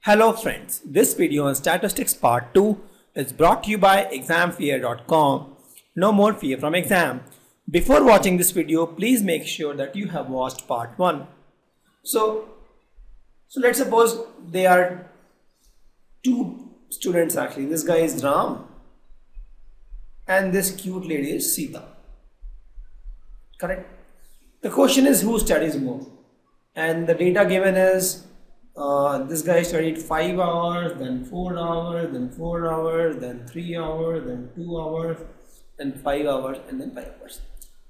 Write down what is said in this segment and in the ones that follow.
Hello friends, this video on statistics part 2 is brought to you by examfear.com. No more fear from exam. Before watching this video, please make sure that you have watched part 1. So let's suppose there are two students actually. This guy is Ram and this cute lady is Sita. Correct? The question is who studies more? And the data given is this guy studied 5 hours, then 4 hours, then 4 hours, then 3 hours, then 2 hours, then 5 hours, and then 5 hours.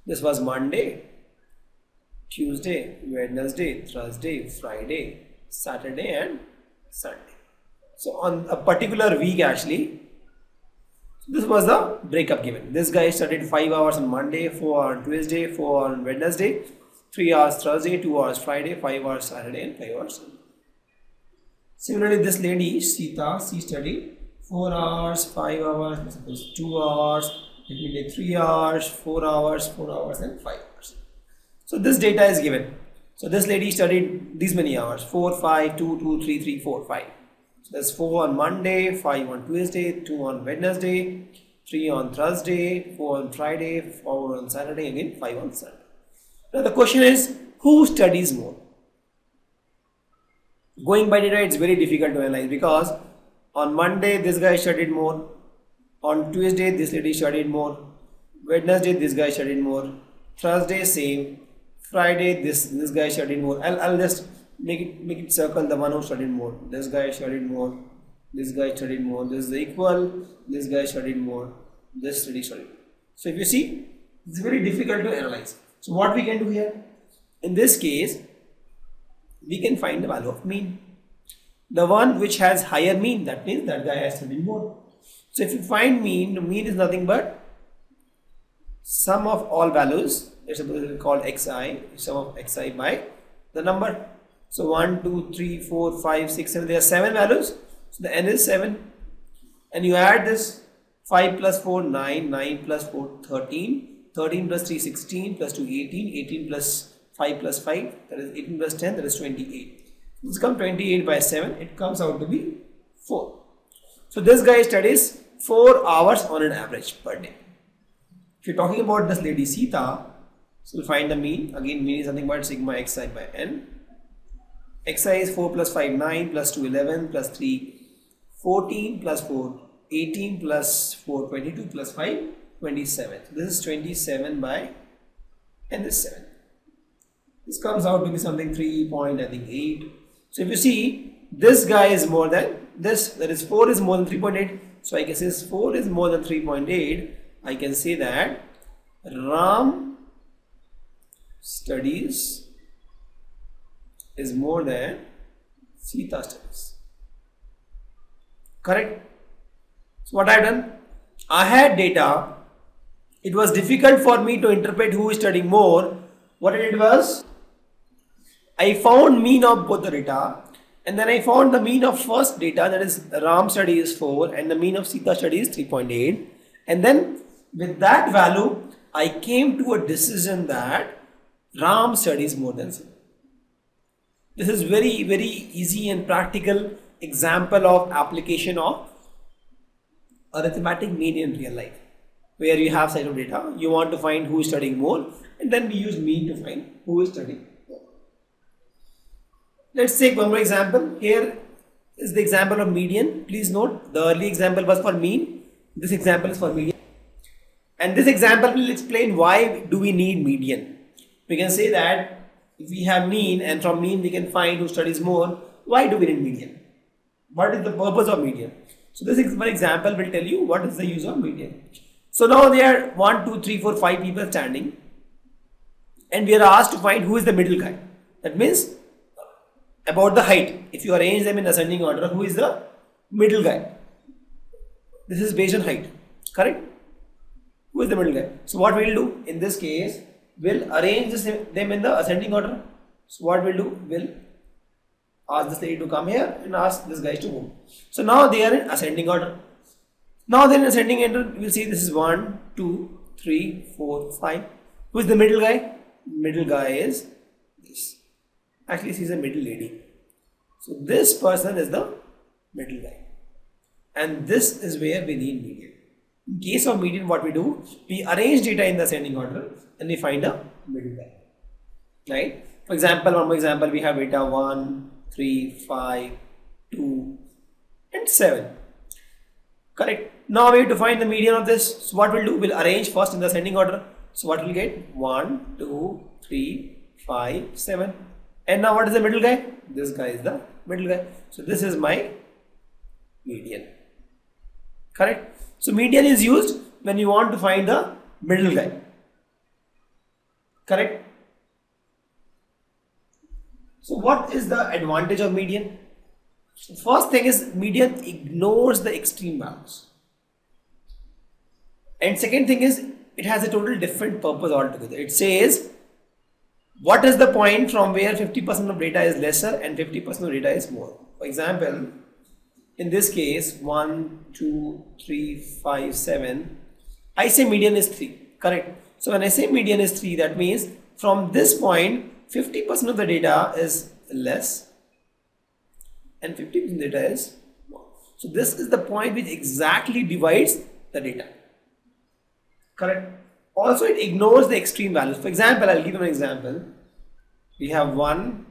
This was Monday, Tuesday, Wednesday, Thursday, Friday, Saturday, and Sunday. So on a particular week actually, this was the breakup given. This guy studied 5 hours on Monday, 4 hours on Tuesday, 4 hours on Wednesday, 3 hours Thursday, 2 hours Friday, 5 hours Saturday, and 5 hours Sunday. Similarly, this lady Sita, she studied 4 hours, 5 hours, suppose 2 hours, it will take 3 hours, 4 hours, 4 hours, and 5 hours. So this data is given. So this lady studied these many hours: 4, 5, 2, 2, 3, 3, 4, 5. So that's 4 on Monday, 5 on Tuesday, 2 on Wednesday, 3 on Thursday, 4 on Friday, 4 on Saturday, again 5 on Sunday. Now the question is, who studies more? Going by data, it's very difficult to analyze because on Monday this guy studied more, on Tuesday this lady studied more, Wednesday this guy studied more, Thursday same, Friday this guy studied more. I'll just make it circle the one who studied more. This guy studied more, this guy studied more, this is equal, this guy studied more, this lady studied more. So if you see, it's very difficult to analyze. So what we can do here? In this case, we can find the value of mean. The one which has higher mean, that means that guy has studied more. So if you find mean, the mean is nothing but sum of all values. Let's suppose it is called xi, sum of xi by the number. So 1, 2, 3, 4, 5, 6, 7, there are 7 values. So the n is 7. And you add this 5 plus 4, 9, 9 plus 4, 13, 13 plus 3, 16, plus 2, 18, 18 plus 5 plus 5, that is 18 plus 10, that is 28. This comes 28 by 7, it comes out to be 4. So this guy studies 4 hours on an average per day. If you're talking about this lady Sita, so we'll find the mean. Again, mean is nothing but sigma xi by n. Xi is 4 plus 5, 9, plus 2, 11, plus 3, 14, plus 4, 18, plus 4, 22, plus 5, 27. So this is 27 by n is 7. This comes out to be something 3.8. So if you see, this guy is more than this, that is 4 is more than 3.8. So I can say 4 is more than 3.8. I can say that Ram studies is more than Sita studies. Correct? So what I have done? I had data. It was difficult for me to interpret who is studying more. What I did was, I found mean of both the data, and then I found the mean of first data, that is Ram studies 4 and the mean of Sita studies 3.8, and then with that value I came to a decision that Ram studies more than Sita. This is very easy and practical example of application of arithmetic mean in real life, where you have set of data, you want to find who is studying more, and then we use mean to find who is studying more. Let's take one more example. Here is the example of median. Please note, the early example was for mean. This example is for median. And this example will explain why do we need median. We can say that if we have mean and from mean we can find who studies more, why do we need median? What is the purpose of median? So this one example will tell you what is the use of median. So now there are 1, 2, 3, 4, 5 people standing, and we are asked to find who is the middle guy. That means about the height. If you arrange them in ascending order, who is the middle guy? This is based on height, correct? Who is the middle guy? So what we will do in this case, we'll arrange them in the ascending order. So what we'll do, we'll ask this lady to come here and ask this guy to move. So now they are in ascending order. Now then in ascending order, you will see this is 1, 2, 3, 4, 5. Who is the middle guy? Middle guy is this. Actually, she is a middle lady. So this person is the middle guy. And this is where we need median. In case of median, what we do, we arrange data in the ascending order and we find a middle guy. Right? For example, one more example, we have data 1, 3, 5, 2 and 7. Correct? Now we have to find the median of this. So what we'll do, we'll arrange first in the ascending order. So what we'll get? 1, 2, 3, 5, 7. And now what is the middle guy? This guy is the middle guy. So this is my median. Correct? So median is used when you want to find the middle guy. Correct? So what is the advantage of median? So first thing is median ignores the extreme values. And second thing is it has a total different purpose altogether. It says what is the point from where 50% of data is lesser and 50% of data is more. For example, in this case 1, 2, 3, 5, 7, I say median is 3. Correct? So when I say median is 3, that means from this point 50% of the data is less and 50% data is more. So this is the point which exactly divides the data. Correct? Also it ignores the extreme values. For example, I'll give you an example. We have 1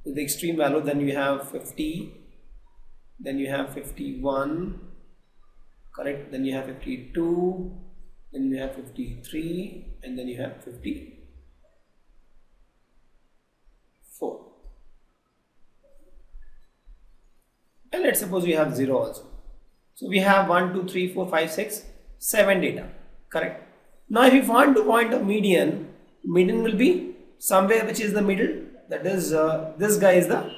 with the extreme value, then you have 50, then you have 51, correct? Then you have 52, then you have 53, and then you have 54. And let's suppose we have 0 also. So we have 1, 2, 3, 4, 5, 6, 7 data. Correct? Now if you want to find a median, median will be somewhere which is the middle. That is this guy is the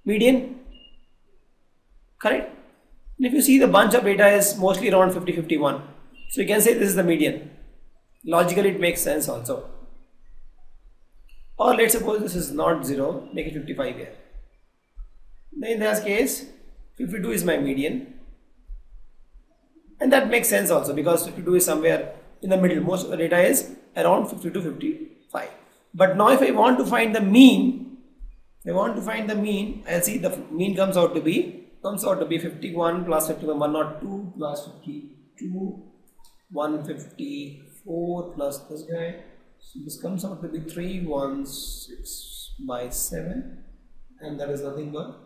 median. Correct? And if you see the bunch of data is mostly around 50, 51. So you can say this is the median. Logically it makes sense also. Or let's suppose this is not 0, make it 55 here. Then in this case 52 is my median. And that makes sense also because 52 is somewhere in the middle. Most of the data is around 50 to 55. But now if I want to find the mean, I'll see the mean comes out to be 51 plus 51, 102 plus 52, 154 plus this guy. So this comes out to be 316 by 7, and that is nothing but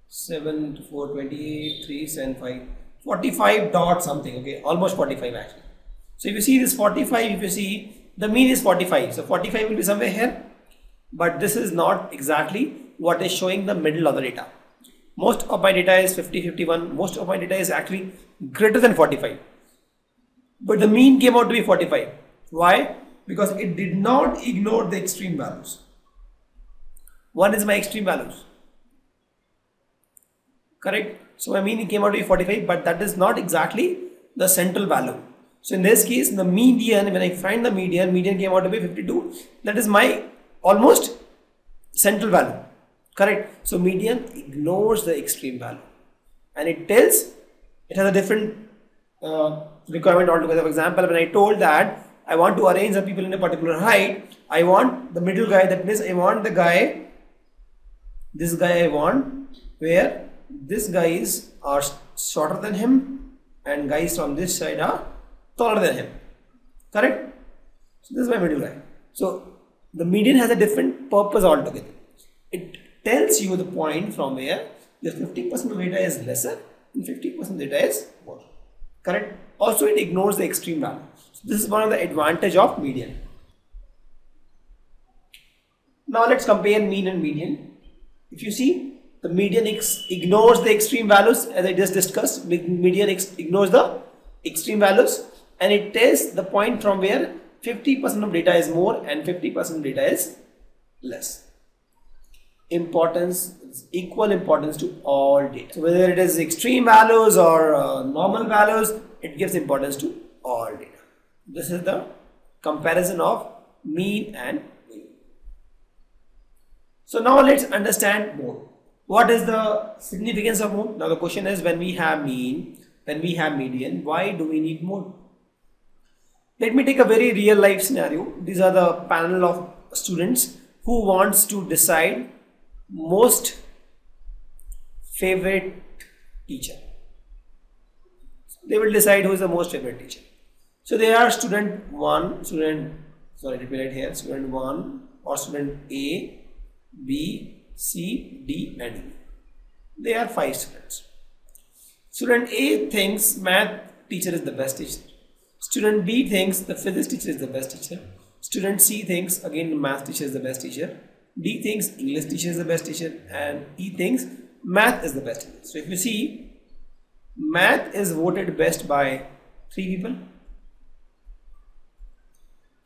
7 to 4, 28, 3, 7, 5, 45 dot something. Okay, almost 45 actually. So if you see this 45, if you see the mean is 45, so 45 will be somewhere here, but this is not exactly what is showing the middle of the data. Most of my data is 50, 51, most of my data is actually greater than 45, but the mean came out to be 45. Why? Because it did not ignore the extreme values. One is my extreme values. Correct? So my mean came out to be 45, but that is not exactly the central value. So in this case, the median, when I find the median came out to be 52. That is my almost central value. Correct? So median ignores the extreme value, and it tells it has a different requirement altogether. For example, when I told that I want to arrange the people in a particular height, I want the middle guy. That means I want the guy, this guy I want, where this guys are shorter than him and guys from this side are taller than him. Correct? So this is my middle guy. So the median has a different purpose altogether. It tells you the point from where the 50% of data is lesser and 50% data is more. Correct? Also it ignores the extreme value. So this is one of the advantage of median. Now let's compare mean and median. If you see, the median ignores the extreme values, as I just discussed. Median ignores the extreme values, and it tells the point from where 50% of data is more and 50% of data is less. Importance is equal importance to all data. So whether it is extreme values or normal values, it gives importance to all data. This is the comparison of mean and median. So now let's understand more. What is the significance of mode? Now the question is, when we have mean, when we have median, why do we need mode? Let me take a very real life scenario. These are the panel of students who wants to decide most favorite teacher. They will decide who is the most favorite teacher. So they are student 1, student 1 or student A, B, C, D and E. They are 5 students. Student A thinks math teacher is the best teacher. Student B thinks the physics teacher is the best teacher. Student C thinks again the math teacher is the best teacher. D thinks English teacher is the best teacher, and E thinks math is the best teacher. So if you see, math is voted best by 3 people.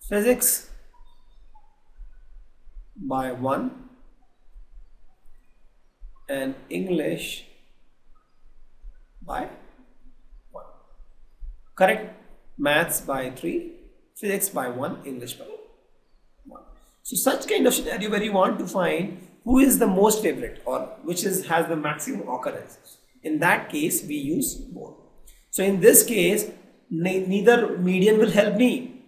Physics by 1 and English by 1. Correct? Maths by 3, physics by 1, English by 1. So such kind of scenario where you want to find who is the most favorite or which has the maximum occurrence. In that case, we use mode. So in this case, neither median will help me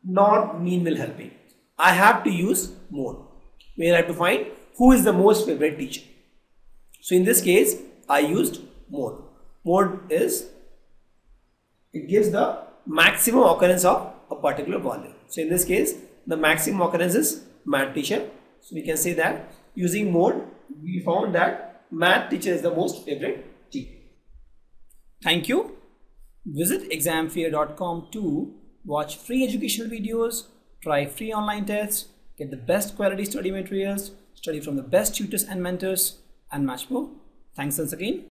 nor mean will help me. I have to use mode, where I have to find who is the most favorite teacher. So in this case, I used mode. Mode is, it gives the maximum occurrence of a particular volume. So in this case, the maximum occurrence is math teacher. So we can say that using mode, we found that math teacher is the most favorite teacher. Thank you. Visit examfear.com to watch free educational videos, try free online tests, get the best quality study materials, study from the best tutors and mentors, and much more. Thanks once again.